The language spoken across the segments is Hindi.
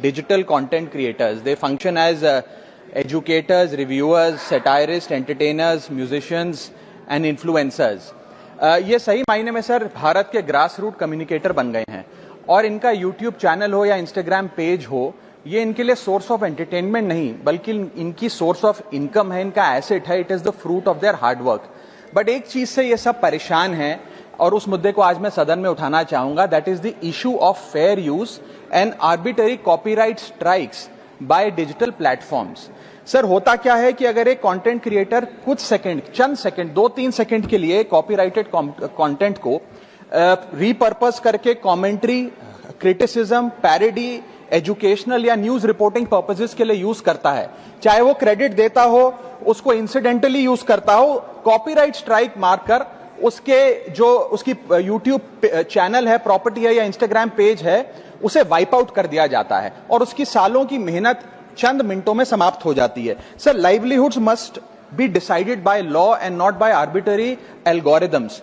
digital content creators. They function as educators, reviewers, satirists, entertainers, musicians and influencers. ये सही मायने में सर भारत के ग्रास रूट कम्युनिकेटर बन गए हैं और इनका यूट्यूब चैनल हो या इंस्टाग्राम पेज हो, ये इनके लिए सोर्स ऑफ एंटरटेनमेंट नहीं बल्कि इनकी सोर्स ऑफ इनकम है, इनका एसेट है. It is the fruit of their hard work. But एक चीज से ये सब परेशान हैं और उस मुद्दे को आज मैं सदन में उठाना चाहूंगा. That is the issue of fair use and arbitrary copyright strikes by digital platforms. Sir होता क्या है कि अगर एक कंटेंट क्रिएटर कुछ सेकंड, चंद सेकंड, 2-3 सेकंड के लिए कॉपीराइटेड कंटेंट को रीपर्पस करके कमेंट्री, क्रिटिसिज्म, पैरोडी, एजुकेशनल या न्यूज रिपोर्टिंग पर्पसेस के लिए यूज करता है, चाहे वो क्रेडिट देता हो, उसको इंसिडेंटली यूज करता हो, कॉपीराइट स्ट्राइक मारकर उसकी यूट्यूब चैनल है, प्रॉपर्टी है या इंस्टाग्राम पेज है, उसे वाइप आउट कर दिया जाता है और उसकी सालों की मेहनत चंद मिनटों में समाप्त हो जाती है. Sir, livelihoods must be decided by law and not by arbitrary algorithms.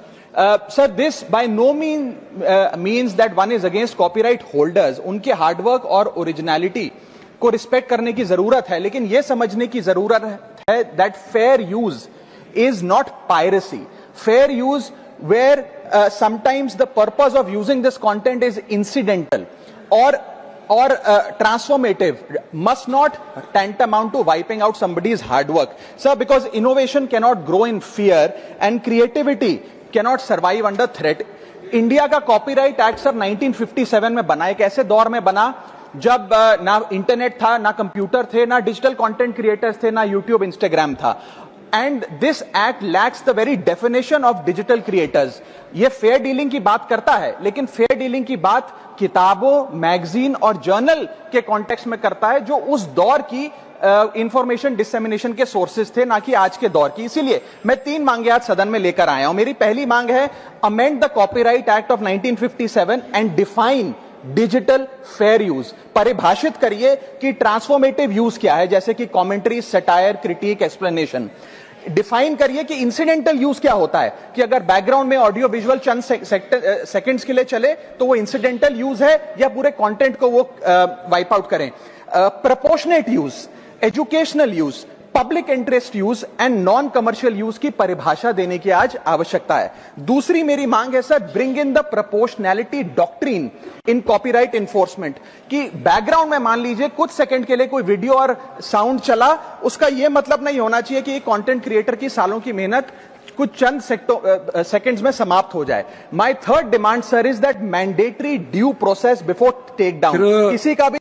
Sir, this by no means that one is against copyright holders. उनके हार्डवर्क और ओरिजिनलिटी को रिस्पेक्ट करने की जरूरत है, लेकिन यह समझने की जरूरत है that fair use is not piracy. Fair use where sometimes the purpose of using this content is incidental or transformative must not tantamount to wiping out somebody's hard work. Sir, because innovation cannot grow in fear and creativity cannot survive under threat. India का कॉपीराइट एक्ट सर 1957 में बना. एक ऐसे दौर में बना जब ना इंटरनेट था, ना कंप्यूटर थे, ना डिजिटल कंटेंट क्रिएटर्स थे, ना यूट्यूब, इंस्टाग्राम था. And this act lakhs the very definition of digital creators. ये फेयर डीलिंग की बात करता है, लेकिन फेयर डीलिंग की बात किताबों, मैगजीन और जर्नल के कॉन्टेक्स्ट में करता है, जो उस दौर की इंफॉर्मेशन डिसेमिनेशन के सोर्सेज थे, ना कि आज के दौर की. इसीलिए मैं 3 मांगे आज सदन में लेकर आया हूं. मेरी पहली मांग है, amend the copyright act of 1957 and define digital fair use. परिभाषित करिए कि ट्रांसफॉर्मेटिव यूज क्या है, जैसे कि commentary, satire, critic, explanation. Define करिए कि इंसिडेंटल यूज क्या होता है, कि अगर बैकग्राउंड में ऑडियो विजुअल चंद सेकंड्स के लिए चले तो वो इंसिडेंटल यूज है या पूरे कंटेंट को वो वाइप आउट करें. Proportionate use, educational use, public interest use and non commercial use की परिभाषा देने की आज आवश्यकता है. दूसरी मेरी मांग है sir, bring in the proportionality doctrine in copyright enforcement. कि बैकग्राउंड में मान लीजिए कुछ सेकंड के लिए कोई वीडियो और साउंड चला, उसका यह मतलब नहीं होना चाहिए कि कंटेंट क्रिएटर की सालों की मेहनत कुछ चंद सेकंड्स में समाप्त हो जाए. My third demand sir is that mandatory due process before take down. किसी का भी